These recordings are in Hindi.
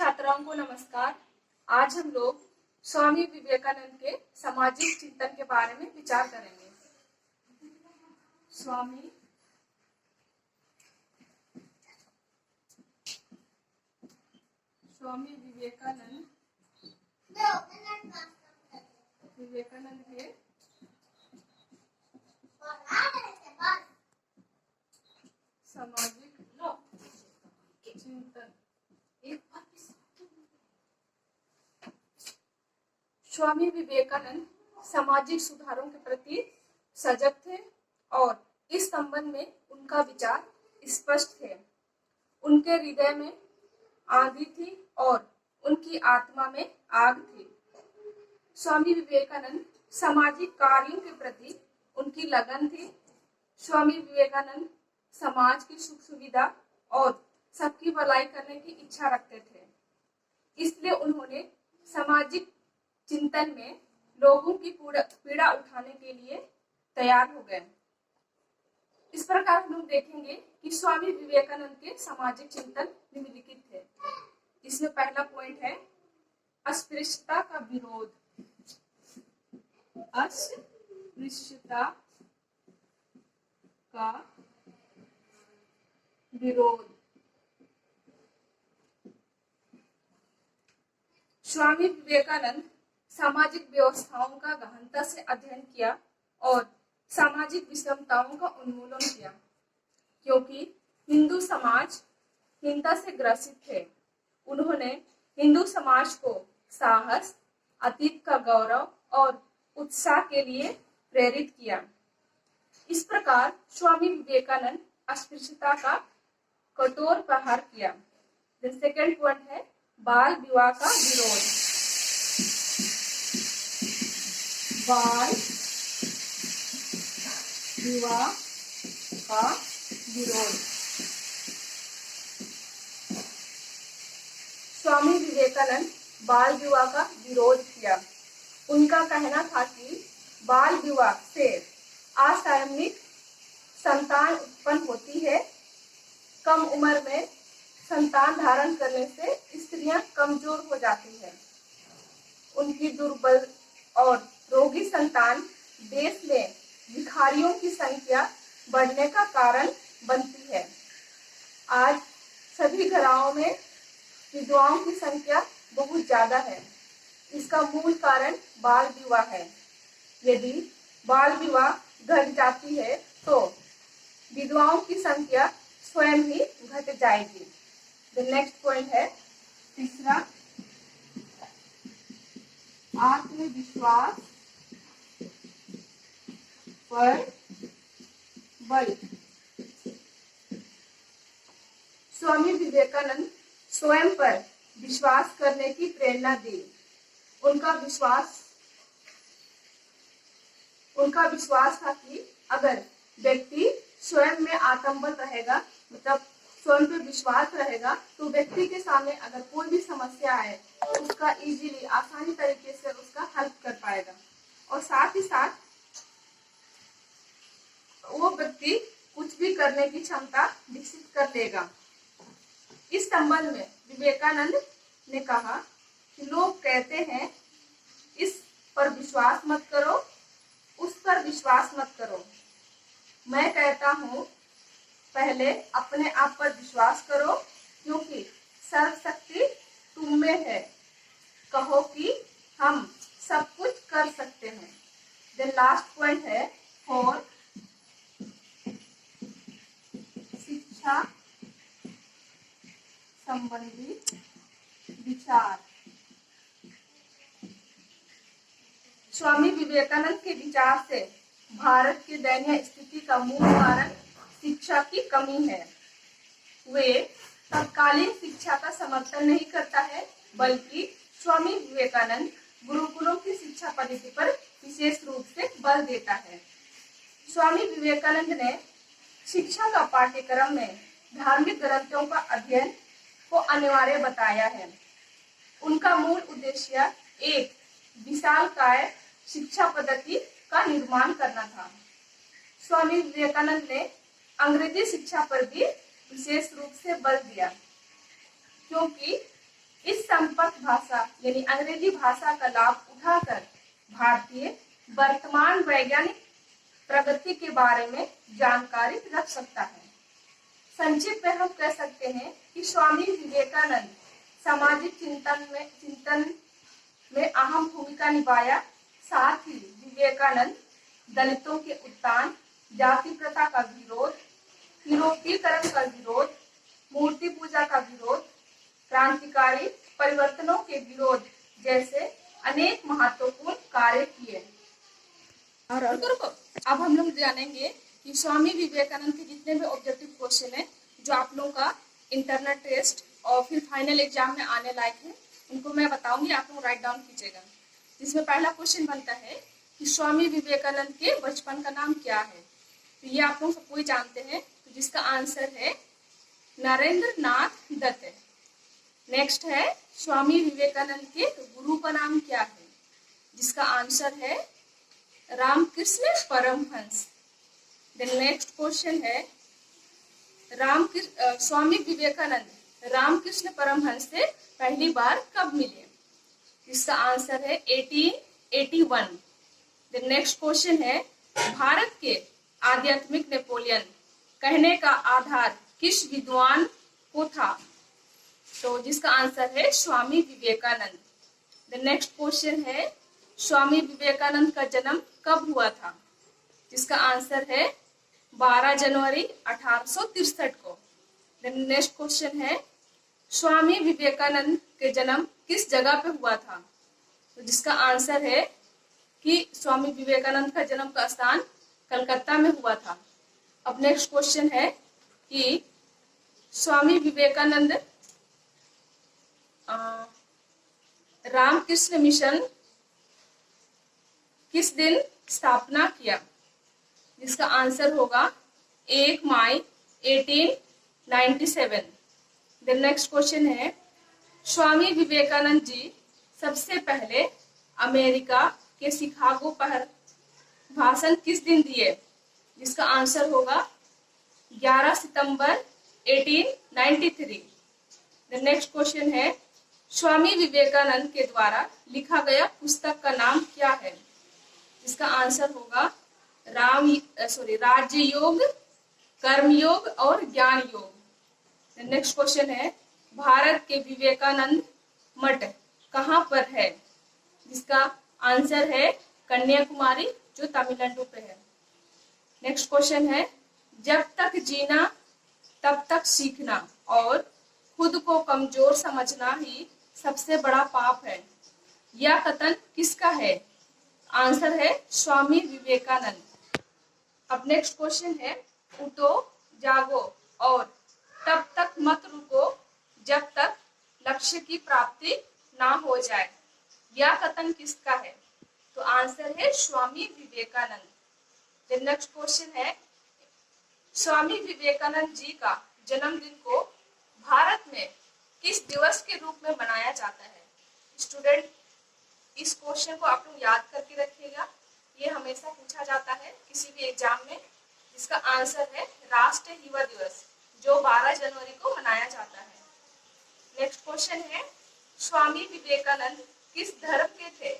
छात्राओं को नमस्कार। आज हम लोग स्वामी विवेकानंद के सामाजिक चिंतन के बारे में विचार करेंगे। स्वामी विवेकानंद के सामाजिक चिंतन। स्वामी विवेकानंद सामाजिक सुधारों के प्रति सजग थे और इस संबंध में उनका विचार स्पष्ट थे। उनके हृदय में आंधी थी और उनकी आत्मा में आग थी। स्वामी विवेकानंद सामाजिक कार्यों के प्रति उनकी लगन थी। स्वामी विवेकानंद समाज की सुख सुविधा और सबकी भलाई करने की इच्छा रखते थे, इसलिए उन्होंने सामाजिक चिंतन में लोगों की पीड़ा उठाने के लिए तैयार हो गए। इस प्रकार हम लोग देखेंगे कि स्वामी विवेकानंद के सामाजिक चिंतन निम्नलिखित थे। इसमें पहला पॉइंट है अस्पृश्यता का विरोध। अस्पृश्यता का विरोध। स्वामी विवेकानंद सामाजिक व्यवस्थाओं का गहनता से अध्ययन किया और सामाजिक विषमताओं का उन्मूलन किया, क्योंकि हिंदू समाज हिंसा से ग्रसित थे। उन्होंने हिंदू समाज को साहस, अतीत का गौरव और उत्साह के लिए प्रेरित किया। इस प्रकार स्वामी विवेकानंद अस्पृश्यता का कठोर प्रहार किया। सेकेंड पॉइंट है बाल विवाह का विरोध। बाल विवाह का विरोध। स्वामी विवेकानंद बाल विवाह का विरोध किया। उनका कहना था कि बाल विवाह से असंयमित संतान उत्पन्न होती है। कम उम्र में संतान धारण करने से स्त्रियां कमजोर हो जाती हैं। उनकी दुर्बल और रोगी संतान देश में भिखारियों की संख्या बढ़ने का कारण बनती है। आज सभी घरों में विधवाओं की संख्या बहुत ज्यादा है। इसका मूल कारण बाल विवाह है। यदि बाल विवाह घट जाती है तो विधवाओं की संख्या स्वयं ही घट जाएगी। नेक्स्ट पॉइंट है तीसरा आत्मविश्वास पर बल। स्वामी विवेकानंद स्वयं पर विश्वास करने की प्रेरणा दी। उनका विश्वास था कि अगर व्यक्ति स्वयं में आत्मबल रहेगा, मतलब स्वयं पे विश्वास रहेगा, तो व्यक्ति के सामने अगर कोई भी समस्या है तो उसका इजीली आसानी तरीके से उसका हल कर पाएगा और साथ ही साथ वो व्यक्ति कुछ भी करने की क्षमता विकसित कर लेगा। इस संबंध में विवेकानंद ने कहा कि लोग कहते हैं इस पर विश्वास मत करो, उस पर विश्वास मत करो। मैं कहता हूँ पहले अपने आप पर विश्वास करो, क्योंकि सर्वशक्ति तुम में है। कहो कि हम सब कुछ कर सकते हैं। देन लास्ट पॉइंट है फोर शिक्षा संबंधी विचार। स्वामी विवेकानंद के विचार से भारत की दयनीय स्थिति का मूल कारण शिक्षा की कमी है। वे तत्कालीन शिक्षा का समर्थन नहीं करता है, बल्कि स्वामी विवेकानंद गुरुकुलों की शिक्षा पद्धति पर विशेष रूप से बल देता है। स्वामी विवेकानंद ने शिक्षा का पाठ्यक्रम में धार्मिक ग्रंथों का अध्ययन को अनिवार्य बताया है। उनका मूल उद्देश्य एक विशालकाय शिक्षा पद्धति का निर्माण करना था। स्वामी विवेकानंद ने अंग्रेजी शिक्षा पर भी विशेष रूप से बल दिया, क्योंकि इस संपर्क भाषा यानी अंग्रेजी भाषा का लाभ उठाकर भारतीय वर्तमान वैज्ञानिक प्रगति के बारे में जानकारी रख सकता है। संक्षिप्त में हम कह सकते हैं कि स्वामी विवेकानंद सामाजिक चिंतन में अहम भूमिका निभाया। साथ ही विवेकानंद दलितों के उत्थान, जाति प्रथा का विरोध, निरक्षीकरण का विरोध, मूर्ति पूजा का विरोध, क्रांतिकारी परिवर्तनों के विरोध जैसे अनेक महत्वपूर्ण कार्य किए। और अब हम लोग जानेंगे कि स्वामी विवेकानंद के जितने भी ऑब्जेक्टिव क्वेश्चन है जो आप लोगों का इंटरनल टेस्ट और फिर फाइनल एग्जाम में आने लायक है, उनको मैं बताऊंगी, आप लोग राइट डाउन कीजिएगा। इसमें पहला क्वेश्चन बनता है कि स्वामी विवेकानंद के बचपन का नाम क्या है। तो ये आप लोग सब कोई जानते हैं, तो जिसका आंसर है नरेंद्र नाथ दत्त है। नेक्स्ट है स्वामी विवेकानंद के गुरु का नाम क्या है, जिसका आंसर है Ramakrishna Paramhansa. Then next question है स्वामी विवेकानंद रामकृष्ण परमहंस से पहली बार कब मिले, जिसका आंसर है 1881। देन नेक्स्ट क्वेश्चन है भारत के आध्यात्मिक नेपोलियन कहने का आधार किस विद्वान को था, तो जिसका आंसर है Swami Vivekananda. The next question है स्वामी विवेकानंद का जन्म कब हुआ था, जिसका आंसर है 12 जनवरी 1863 को। द नेक्स्ट क्वेश्चन है स्वामी विवेकानंद के जन्म किस जगह पे हुआ था, तो जिसका आंसर है कि स्वामी विवेकानंद का जन्म का स्थान कलकत्ता में हुआ था। अब नेक्स्ट क्वेश्चन है कि स्वामी विवेकानंद रामकृष्ण मिशन किस दिन स्थापना किया, जिसका आंसर होगा 1 मई 1897। द नेक्स्ट क्वेश्चन है स्वामी विवेकानंद जी सबसे पहले अमेरिका के शिकागो पर भाषण किस दिन दिए, जिसका आंसर होगा 11 सितंबर 1893। द नेक्स्ट क्वेश्चन है स्वामी विवेकानंद के द्वारा लिखा गया पुस्तक का नाम क्या है, जिसका आंसर होगा राजयोग, कर्मयोग और ज्ञान योग। नेक्स्ट क्वेश्चन है भारत के विवेकानंद मठ कहाँ पर है, जिसका आंसर है कन्याकुमारी जो तमिलनाडु पे है। नेक्स्ट क्वेश्चन है जब तक जीना तब तक सीखना और खुद को कमजोर समझना ही सबसे बड़ा पाप है, यह कथन किसका है, आंसर है स्वामी विवेकानंद। अब नेक्स्ट क्वेश्चन है उठो जागो और तब तक मत रुको जब तक लक्ष्य की प्राप्ति ना हो जाए, यह कथन किसका है, तो आंसर है स्वामी विवेकानंद। नेक्स्ट क्वेश्चन है स्वामी विवेकानंद जी का जन्मदिन को भारत में किस दिवस के रूप में मनाया जाता है। स्टूडेंट इस क्वेश्चन को आप लोग याद करके रखिएगा, ये हमेशा पूछा जाता है किसी भी एग्जाम में, जिसका आंसर है राष्ट्रीय युवा दिवस जो 12 जनवरी को मनाया जाता है। नेक्स्ट क्वेश्चन है स्वामी विवेकानंद किस धर्म के थे,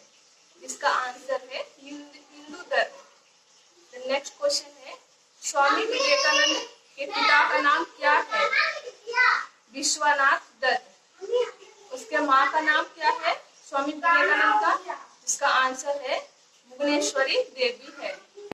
जिसका आंसर है हिंदू धर्म। नेक्स्ट क्वेश्चन है स्वामी विवेकानंद के पिता का नाम क्या है, विश्वनाथ दत्त। उसके माँ का नाम क्या है स्वामी विवेकानंद का, जिसका आंसर है भुवनेश्वरी देवी।